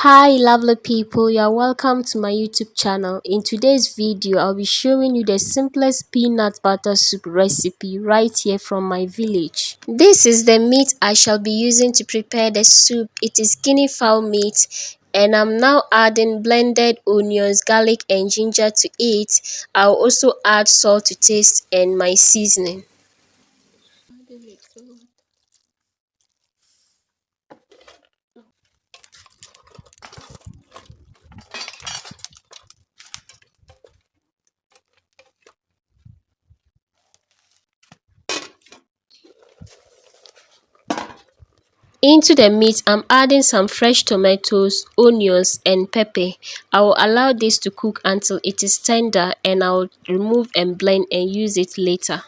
Hi lovely people, you're welcome to my YouTube channel. In today's video, I'll be showing you the simplest peanut butter soup recipe right here from my village. This is the meat I shall be using to prepare the soup. It is guinea fowl meat and I'm now adding blended onions, garlic and ginger to it. I'll also add salt to taste and my seasoning. Into the meat, I'm adding some fresh tomatoes, onions and pepper. I will allow this to cook until it is tender and I'll remove and blend and use it later.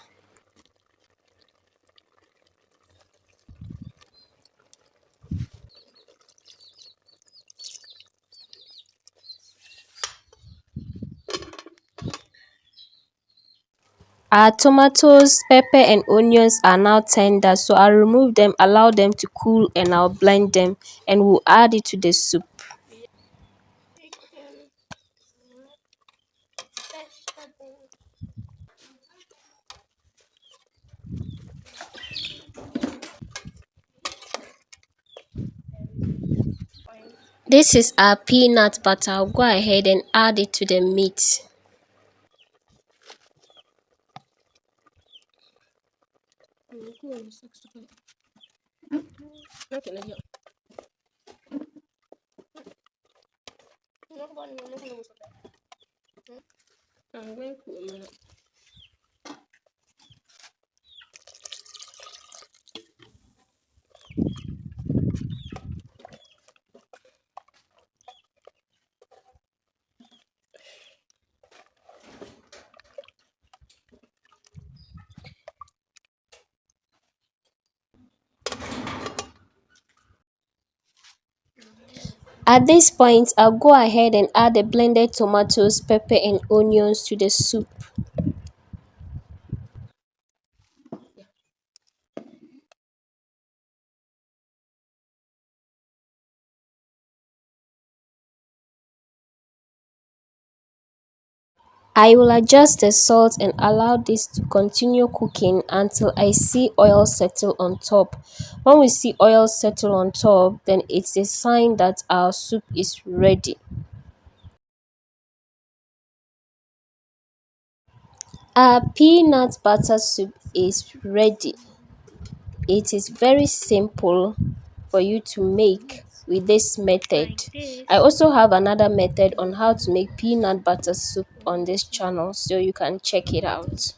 Our tomatoes, pepper and onions are now tender, so I'll remove them, allow them to cool and I'll blend them and we'll add it to the soup. This is our peanut butter. I'll go ahead and add it to the meat. At this point, I'll go ahead and add the blended tomatoes, pepper and onions to the soup. I will adjust the salt and allow this to continue cooking until I see oil settle on top. When we see oil settle on top, then it's a sign that our soup is ready. Our peanut butter soup is ready. It is very simple for you to make with this method. I also have another method on how to make peanut butter soup on this channel, so you can check it out.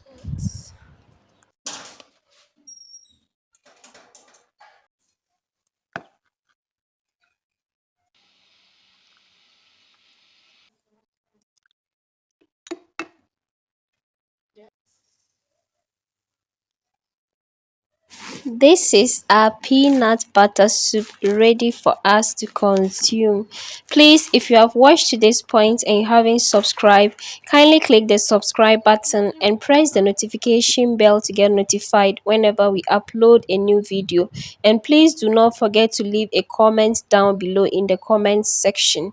This is our peanut butter soup ready for us to consume. Please, if you have watched to this point and you haven't subscribed, kindly click the subscribe button and press the notification bell to get notified whenever we upload a new video. And please do not forget to leave a comment down below in the comment section.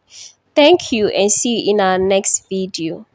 Thank you and see you in our next video.